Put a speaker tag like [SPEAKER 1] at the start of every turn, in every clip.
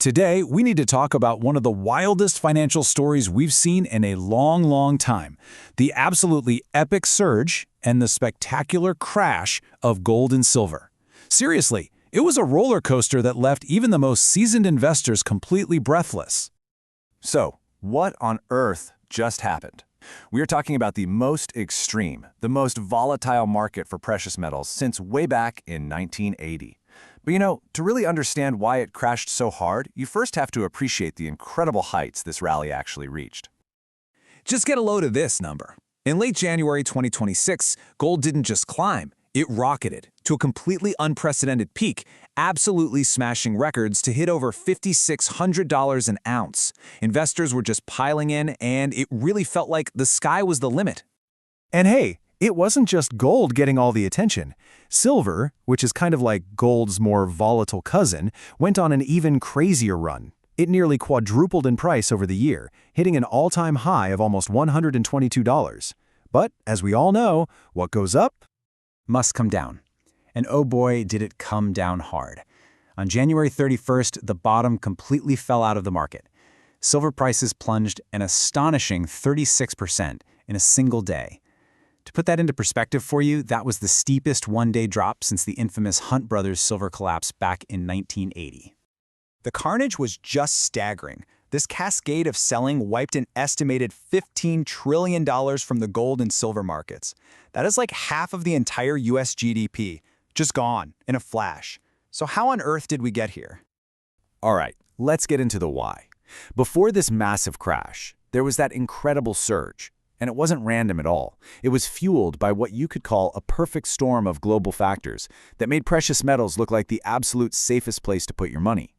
[SPEAKER 1] Today, we need to talk about one of the wildest financial stories we've seen in a long, long time. The absolutely epic surge and the spectacular crash of gold and silver. Seriously, it was a roller coaster that left even the most seasoned investors completely breathless.
[SPEAKER 2] So, what on earth just happened? We are talking about the most extreme, the most volatile market for precious metals since way back in 1980. But to really understand why it crashed so hard, you first have to appreciate the incredible heights this rally actually reached.
[SPEAKER 1] Just get a load of this number. In late January 2026, gold didn't just climb, it rocketed to a completely unprecedented peak, absolutely smashing records to hit over $5,600 an ounce. Investors were just piling in, and it really felt like the sky was the limit.
[SPEAKER 3] And hey, it wasn't just gold getting all the attention. Silver, which is kind of like gold's more volatile cousin, went on an even crazier run. It nearly quadrupled in price over the year, hitting an all-time high of almost $122. But, as we all know, what goes up
[SPEAKER 4] must come down. And oh boy, did it come down hard. On January 31st, the bottom completely fell out of the market. Silver prices plunged an astonishing 36% in a single day. To put that into perspective for you, that was the steepest one-day drop since the infamous Hunt Brothers silver collapse back in 1980.
[SPEAKER 5] The carnage was just staggering. This cascade of selling wiped an estimated $15 trillion from the gold and silver markets. That is like half of the entire US GDP, just gone in a flash. So how on earth did we get here?
[SPEAKER 2] All right, let's get into the why. Before this massive crash, there was that incredible surge. And it wasn't random at all. It was fueled by what you could call a perfect storm of global factors that made precious metals look like the absolute safest place to put your money.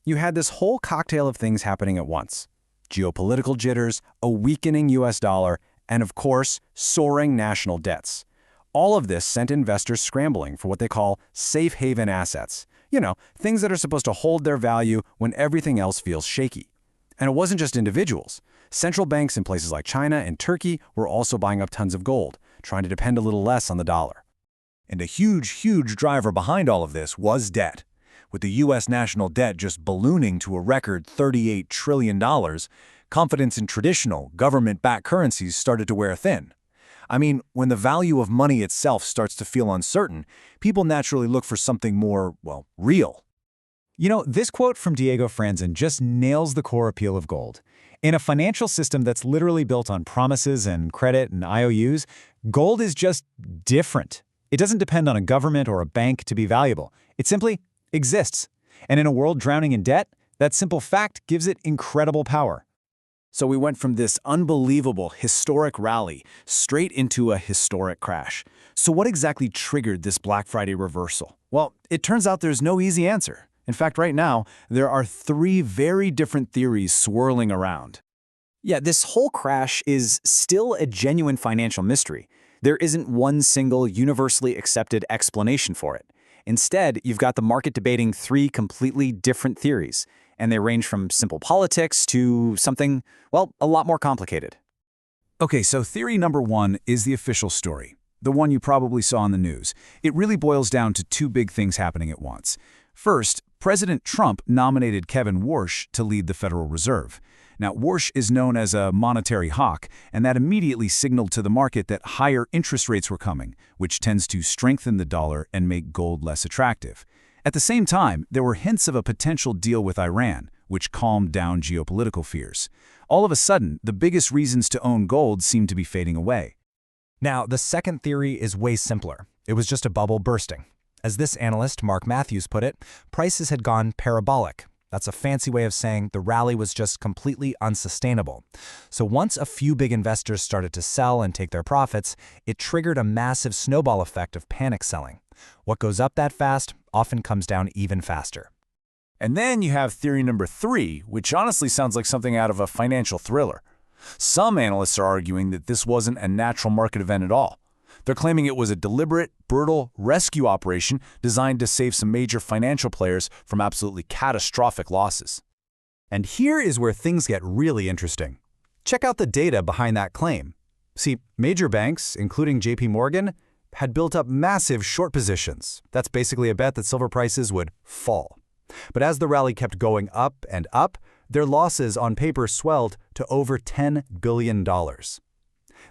[SPEAKER 4] You had this whole cocktail of things happening at once. Geopolitical jitters, a weakening US dollar, and of course, soaring national debts. All of this sent investors scrambling for what they call safe haven assets. Things that are supposed to hold their value when everything else feels shaky. And it wasn't just individuals. Central banks in places like China and Turkey were also buying up tons of gold, trying to depend a little less on the dollar.
[SPEAKER 1] And a huge driver behind all of this was debt. With the U.S. national debt just ballooning to a record $38 trillion, confidence in traditional, government-backed currencies started to wear thin. I mean, when the value of money itself starts to feel uncertain, people naturally look for something more, real.
[SPEAKER 4] This quote from Diego Franzen just nails the core appeal of gold. In a financial system that's literally built on promises and credit and IOUs, gold is just different. It doesn't depend on a government or a bank to be valuable. It simply exists. And in a world drowning in debt, that simple fact gives it incredible power.
[SPEAKER 1] So we went from this unbelievable, historic rally straight into a historic crash. So what exactly triggered this Black Friday reversal? Well, it turns out there's no easy answer. In fact, right now, there are three very different theories swirling around.
[SPEAKER 5] Yeah, this whole crash is still a genuine financial mystery. There isn't one single universally accepted explanation for it. Instead, you've got the market debating three completely different theories, and they range from simple politics to something, a lot more complicated.
[SPEAKER 1] Okay, so theory number one is the official story, the one you probably saw in the news. It really boils down to two big things happening at once. First, President Trump nominated Kevin Warsh to lead the Federal Reserve. Now, Warsh is known as a monetary hawk, and that immediately signaled to the market that higher interest rates were coming, which tends to strengthen the dollar and make gold less attractive. At the same time, there were hints of a potential deal with Iran, which calmed down geopolitical fears. All of a sudden, the biggest reasons to own gold seemed to be fading away.
[SPEAKER 3] Now, the second theory is way simpler. It was just a bubble bursting. As this analyst, Mark Matthews, put it, prices had gone parabolic. That's a fancy way of saying the rally was just completely unsustainable. So once a few big investors started to sell and take their profits, it triggered a massive snowball effect of panic selling. What goes up that fast often comes down even faster.
[SPEAKER 1] And then you have theory number three, which honestly sounds like something out of a financial thriller. Some analysts are arguing that this wasn't a natural market event at all. They're claiming it was a deliberate, brutal rescue operation designed to save some major financial players from absolutely catastrophic losses.
[SPEAKER 3] And here is where things get really interesting. Check out the data behind that claim. See, major banks, including JP Morgan, had built up massive short positions. That's basically a bet that silver prices would fall. But as the rally kept going up and up, their losses on paper swelled to over $10 billion.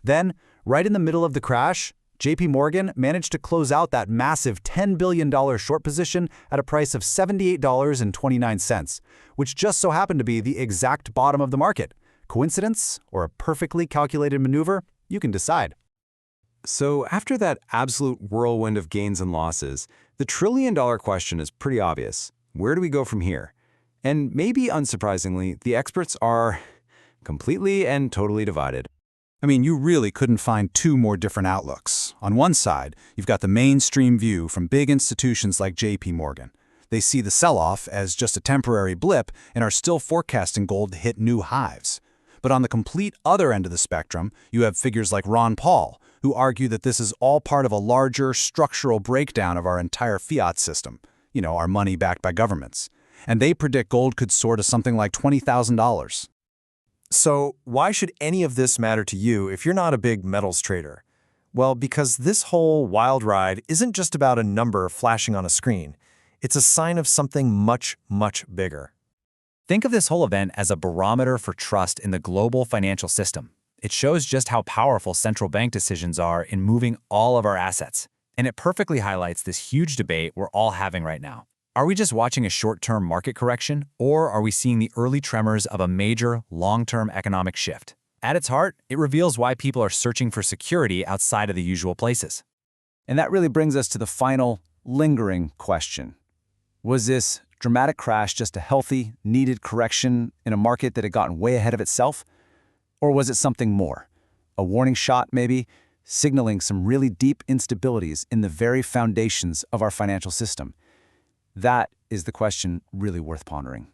[SPEAKER 3] Then, right in the middle of the crash, JP Morgan managed to close out that massive $10 billion short position at a price of $78.29, which just so happened to be the exact bottom of the market. Coincidence or a perfectly calculated maneuver? You can decide.
[SPEAKER 4] So after that absolute whirlwind of gains and losses, the trillion-dollar question is pretty obvious. Where do we go from here? And maybe unsurprisingly, the experts are completely and totally divided.
[SPEAKER 1] I mean, you really couldn't find two more different outlooks. On one side, you've got the mainstream view from big institutions like JP Morgan. They see the sell-off as just a temporary blip and are still forecasting gold to hit new highs. But on the complete other end of the spectrum, you have figures like Ron Paul, who argue that this is all part of a larger structural breakdown of our entire fiat system, our money backed by governments. And they predict gold could soar to something like $20,000.
[SPEAKER 6] So why should any of this matter to you if you're not a big metals trader? Well, because this whole wild ride isn't just about a number flashing on a screen. It's a sign of something much, much bigger.
[SPEAKER 5] Think of this whole event as a barometer for trust in the global financial system. It shows just how powerful central bank decisions are in moving all of our assets. And it perfectly highlights this huge debate we're all having right now. Are we just watching a short-term market correction, or are we seeing the early tremors of a major, long-term economic shift? At its heart, it reveals why people are searching for security outside of the usual places.
[SPEAKER 1] And that really brings us to the final, lingering question. Was this dramatic crash just a healthy, needed correction in a market that had gotten way ahead of itself? Or was it something more? A warning shot, maybe, signaling some really deep instabilities in the very foundations of our financial system? That is the question really worth pondering.